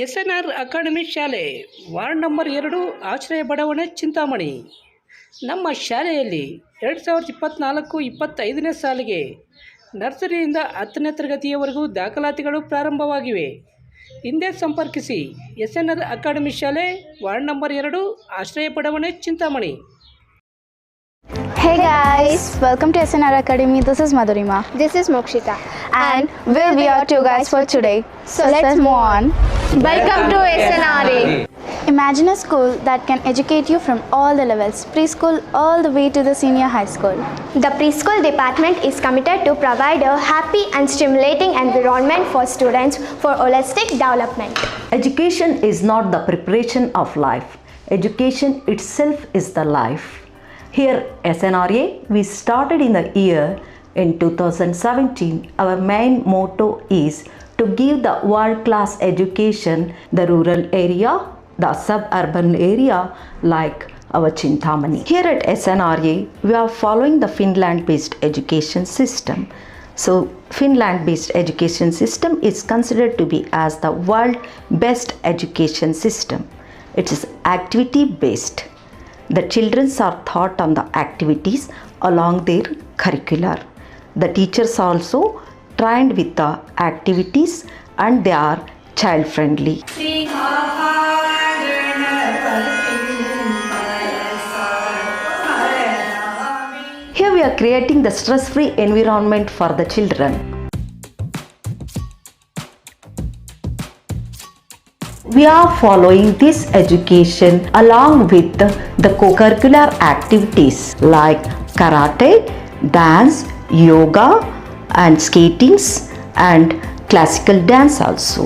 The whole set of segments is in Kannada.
ಎಸ್.ಎನ್.ಆರ್ ಅಕಾಡೆಮಿ ಶಾಲೆ ವಾರ್ಡ್ ನಂಬರ್ 2 ಆಶ್ರಯ ಬಡಾವಣೆ ಚಿಂತಾಮಣಿ. ನಮ್ಮ ಶಾಲೆಯಲ್ಲಿ 2024-25ನೇ ಸಾಲಿಗೆ ನರ್ಸರಿಯಿಂದ 10ನೇ ತರಗತಿಯವರೆಗೂ ದಾಖಲಾತಿಗಳು ಪ್ರಾರಂಭವಾಗಿವೆ. ಹಿಂದೆ ಸಂಪರ್ಕಿಸಿ. ಎಸ್.ಎನ್.ಆರ್ ಅಕಾಡೆಮಿ ಶಾಲೆ ವಾರ್ಡ್ ನಂಬರ್ 2 ಆಶ್ರಯ ಬಡಾವಣೆ Chintamani. Hey guys, welcome to SNR Academy. This is Madhurima. This is Mokshita. And we'll be your two guys for today. So let's move on. Welcome to SNRA. Imagine a school that can educate you from all the levels, preschool all the way to the senior high school. The preschool department is committed to provide a happy and stimulating environment for students for holistic development. Education is not the preparation of life. Education itself is the life. Here SNRA, we started in the year in 2017. Our main motto is to give the world-class education the rural area, the suburban area like our Chintamani. Here at SNRA, we are following the Finland-based education system. So Finland-based education system is considered to be as the world best education system. It is activity-based. The children are taught on the activities along their curricular. The teachers also trained with the activities and they are child friendly. Here we are creating the stress-free environment for the children. We are following this education along with the co-curricular activities like karate, dance, yoga and skatings and classical dance also.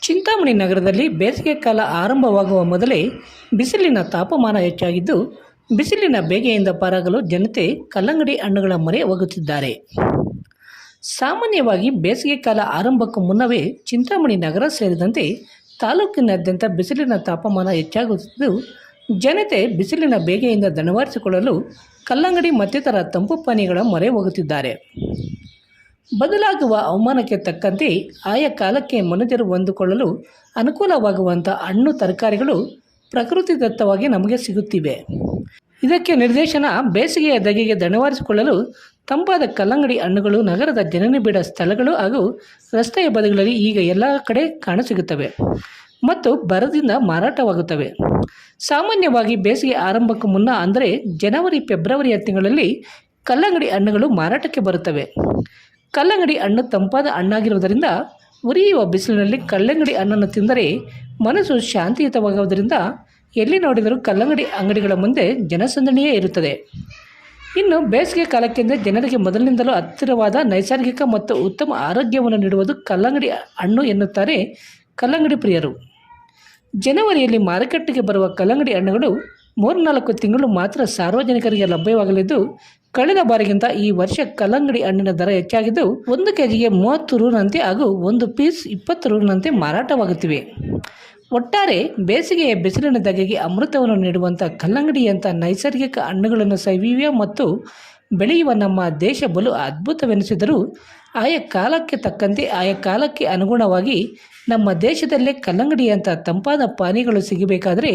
Chintamani ನಗರದಲ್ಲಿ ಬೇಸಿಗೆ ಕಾಲ ಆರಂಭವಾಗುವ ಮೊದಲೇ ಬಿಸಿಲಿನ ತಾಪಮಾನ ಹೆಚ್ಚಾಗಿದ್ದು, ಬಿಸಿಲಿನ ಬೇಗೆಯಿಂದ ಪಾರಾಗಲು ಜನತೆ ಕಲ್ಲಂಗಡಿ ಹಣ್ಣುಗಳ ಮೊರೆ ಹೋಗುತ್ತಿದ್ದಾರೆ. ಸಾಮಾನ್ಯವಾಗಿ ಬೇಸಿಗೆ ಕಾಲ ಆರಂಭಕ್ಕೂ ಮುನ್ನವೇ ಚಿಂತಾಮಣಿ ನಗರ ಸೇರಿದಂತೆ ತಾಲೂಕಿನಾದ್ಯಂತ ಬಿಸಿಲಿನ ತಾಪಮಾನ ಹೆಚ್ಚಾಗುತ್ತಿದ್ದು, ಜನತೆ ಬಿಸಿಲಿನ ಬೇಗೆಯಿಂದ ದಣಿವಾರಿಸಿಕೊಳ್ಳಲು ಕಲ್ಲಂಗಡಿ ಮತ್ತಿತರ ತಂಪು ಪಾನೀಯಗಳ ಮೊರೆ ಹೋಗುತ್ತಿದ್ದಾರೆ. ಬದಲಾಗುವ ಹವಾಮಾನಕ್ಕೆ ತಕ್ಕಂತೆ ಆಯಾ ಕಾಲಕ್ಕೆ ಮನುಷ್ಯರು ಹೊಂದಿಕೊಳ್ಳಲು ಅನುಕೂಲವಾಗುವಂಥ ಹಣ್ಣು ತರಕಾರಿಗಳು ಪ್ರಕೃತಿದತ್ತವಾಗಿ ನಮಗೆ ಸಿಗುತ್ತಿವೆ. ಇದಕ್ಕೆ ನಿದರ್ಶನ ಬೇಸಿಗೆಯ ಧಗೆಗೆ ದಣಿವಾರಿಸಿಕೊಳ್ಳಲು ತಂಪಾದ ಕಲ್ಲಂಗಡಿ ಹಣ್ಣುಗಳು ನಗರದ ಜನನಿಬಿಡ ಸ್ಥಳಗಳು ಹಾಗೂ ರಸ್ತೆಯ ಬದಿಗಳಲ್ಲಿ ಈಗ ಎಲ್ಲ ಕಡೆ ಕಾಣಸಿಗುತ್ತವೆ ಮತ್ತು ಬರದಿಂದ ಮಾರಾಟವಾಗುತ್ತವೆ. ಸಾಮಾನ್ಯವಾಗಿ ಬೇಸಿಗೆ ಆರಂಭಕ್ಕೂ ಮುನ್ನ ಅಂದರೆ ಜನವರಿ-ಫೆಬ್ರವರಿಯ ತಿಂಗಳಲ್ಲಿ ಕಲ್ಲಂಗಡಿ ಹಣ್ಣುಗಳು ಮಾರಾಟಕ್ಕೆ ಬರುತ್ತವೆ. ಕಲ್ಲಂಗಡಿ ಹಣ್ಣು ತಂಪಾದ ಹಣ್ಣಾಗಿರುವುದರಿಂದ ಉರಿಯುವ ಬಿಸಿಲಿನಲ್ಲಿ ಕಲ್ಲಂಗಡಿ ಹಣ್ಣನ್ನು ತಿಂದರೆ ಮನಸ್ಸು ಶಾಂತಿಯುತವಾಗುವುದರಿಂದ ಎಲ್ಲಿ ನೋಡಿದರೂ ಕಲ್ಲಂಗಡಿ ಅಂಗಡಿಗಳ ಮುಂದೆ ಜನಸಂದಣಿಯೇ ಇರುತ್ತದೆ. ಇನ್ನು ಬೇಸಿಗೆ ಕಾಲಕ್ಕೆಂದೇ ಜನರಿಗೆ ಮೊದಲಿನಿಂದಲೂ ಹತ್ತಿರವಾದ ನೈಸರ್ಗಿಕ ಮತ್ತು ಉತ್ತಮ ಆರೋಗ್ಯವನ್ನು ನೀಡುವುದು ಕಲ್ಲಂಗಡಿ ಹಣ್ಣು ಎನ್ನುತ್ತಾರೆ ಕಲ್ಲಂಗಡಿ ಪ್ರಿಯರು. ಜನವರಿಯಲ್ಲಿ ಮಾರುಕಟ್ಟೆಗೆ ಬರುವ ಕಲ್ಲಂಗಡಿ ಹಣ್ಣುಗಳು 3-4 ತಿಂಗಳು ಮಾತ್ರ ಸಾರ್ವಜನಿಕರಿಗೆ ಲಭ್ಯವಾಗಲಿದ್ದು, ಕಳೆದ ಬಾರಿಗಿಂತ ಈ ವರ್ಷ ಕಲ್ಲಂಗಡಿ ಹಣ್ಣಿನ ದರ ಹೆಚ್ಚಾಗಿದ್ದು 1 ಕೆಜಿಗೆ 30 ರೂನಂತೆ ಹಾಗೂ 1 ಪೀಸ್ 20 ರೂನಂತೆ ಮಾರಾಟವಾಗುತ್ತಿವೆ. ಒಟ್ಟಾರೆ ಬೇಸಿಗೆಯ ಬಿಸಿಲಿನ ಧಗೆಗೆ ಅಮೃತವನ್ನು ನೀಡುವಂಥ ಕಲ್ಲಂಗಡಿಯಂಥ ನೈಸರ್ಗಿಕ ಹಣ್ಣುಗಳನ್ನು ಸವಿಯುವ ಮತ್ತು ಬೆಳೆಯುವ ನಮ್ಮ ದೇಶ ಬಲು ಅದ್ಭುತವೆನಿಸಿದರೂ, ಆಯಾ ಕಾಲಕ್ಕೆ ತಕ್ಕಂತೆ ಆಯಾ ಕಾಲಕ್ಕೆ ಅನುಗುಣವಾಗಿ ನಮ್ಮ ದೇಶದಲ್ಲೇ ಕಲ್ಲಂಗಡಿಯಂಥ ತಂಪಾದ ಪಾನೀಯಗಳು ಸಿಗಬೇಕಾದರೆ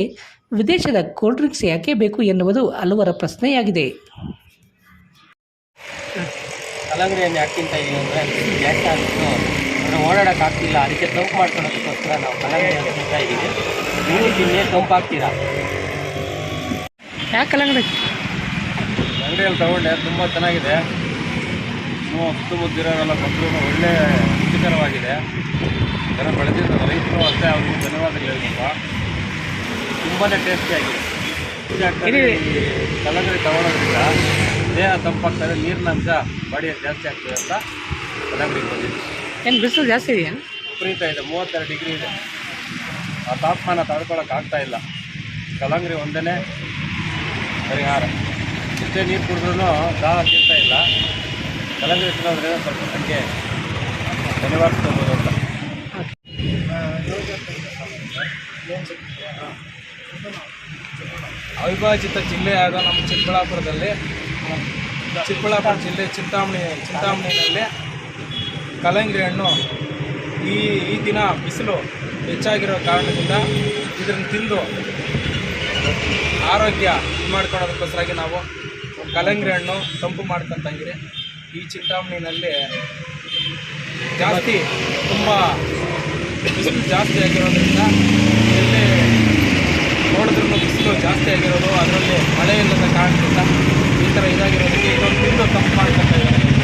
ವಿದೇಶದ ಕೋಲ್ಡ್ ಡ್ರಿಂಕ್ಸ್ ಯಾಕೆ ಬೇಕು ಎನ್ನುವುದು ಹಲವರ ಪ್ರಶ್ನೆಯಾಗಿದೆ. ಕಲ್ಲಂಗಡಿಯನ್ನು ಯಾಕೆ ತಿಂತಾ ಇದ್ದೀವಿ ಅಂದರೆ ಜಾಸ್ತಿ ಆಗಿತ್ತು, ಅಂದರೆ ಓಡಾಡೋಕ್ಕಾಗ್ತಿಲ್ಲ, ಅದಕ್ಕೆ ತಂಪು ಮಾಡ್ಕೊಳ್ಳೋದಕ್ಕೋಸ್ಕರ ನಾವು ಕಲ್ಲಂಗಡಿಯನ್ನು ತಿಂತಾ ಇದ್ದೀವಿ. ನೀವು ತಿನ್ನೇ ತಂಪಾಗ್ತೀರಾ? ಯಾಕೆ ಕಲ್ಲಂಗಡಿ ಅಂಗಡಿಯಲ್ಲಿ ತಗೊಂಡೆ, ತುಂಬ ಚೆನ್ನಾಗಿದೆ. ಸುತ್ತಮುತ್ತಿರೋರೆಲ್ಲ ಕೊಟ್ಟರು ಒಳ್ಳೆ ರುಚಿಕರವಾಗಿದೆ. ಜನ ಬೆಳೆದಿದ್ದು ರೈತರು ಅಷ್ಟೇ, ಅವ್ರಿಗೂ ಧನ್ಯವಾದಗಳು ಹೇಳ್ಬೇಕು. ತುಂಬಾ ಟೇಸ್ಟಿಯಾಗಿದೆ. ಕಲ್ಲಂಗಡಿ ತಗೊಳ್ಳೋದ್ರಿಂದ ದೇಹ ತಂಪಾಗ್ತದೆ, ನೀರಿನ ಅಂಶ ಬಾಡಿಯಲ್ಲಿ ಜಾಸ್ತಿ ಆಗ್ತದೆ ಅಂತ ಕಲ್ಲಂಗಡಿ ಬಂದಿದೆ. ಏನು ಬಿಸಿಲು ಜಾಸ್ತಿ ಇದೆಯಾ? ವಿಪರೀತ ಇದೆ, 32 ಡಿಗ್ರಿ ಇದೆ. ಆ ತಾಪಮಾನ ತಡ್ಕೊಳಕ್ಕಾಗ್ತಾ ಇಲ್ಲ. ಕಲ್ಲಂಗಡಿ ಒಂದೇ ಪರಿಹಾರ. ಎಷ್ಟೇ ನೀರು ಕುಡಿದ್ರೂ ದಾಹ ತೀರ್ತಾ ಇಲ್ಲ. ಕಲ್ಲಂಗಡಿ ತಿನ್ನೋದ್ರಿಂದ ಸ್ವಲ್ಪ ಸಂಖ್ಯೆ ನಿವಾರಿಸ್ಕೋಬೋದು ಅಂತ. ಅವಿಭಾಜಿತ ಜಿಲ್ಲೆಯಾದ ನಮ್ಮ ಚಿಕ್ಕಬಳ್ಳಾಪುರ ಜಿಲ್ಲೆ ಚಿಂತಾಮಣಿನಲ್ಲಿ ಕಲ್ಲಂಗಡಿ ಹಣ್ಣು ಈ ದಿನ ಬಿಸಿಲು ಹೆಚ್ಚಾಗಿರೋ ಕಾರಣದಿಂದ ಇದನ್ನು ತಿಂದು ಆರೋಗ್ಯ ಇದು ಮಾಡ್ಕೊಳ್ಳೋದಕ್ಕೋಸ್ಕರಾಗಿ ನಾವು ಕಲ್ಲಂಗಡಿ ಹಣ್ಣು ತಂಪು ಮಾಡ್ಕೊತಾ ಇದ್ದೀರಿ. ಈ ಚಿಂತಾಮಣಿನಲ್ಲಿ ಜಾಸ್ತಿ ತುಂಬ ಬಿಸಿಲು ಜಾಸ್ತಿ ಆಗಿರೋದ್ರಿಂದ ಎಲ್ಲಿ ನೋಡಿದ್ರೂ ಬಿಸಿಲು ಜಾಸ್ತಿ ಆಗಿರೋದು, ಅದರಲ್ಲಿ ಮಳೆ ಇಲ್ಲದ ಕಾರಣದಿಂದ ಈ ಥರ ಇದಾಗಿರೋದಕ್ಕೆ ಇದೊಂದು ತಿಂದು ತಂಪು ಮಾಡ್ಕೊತಾ ಇದ್ದಾರೆ.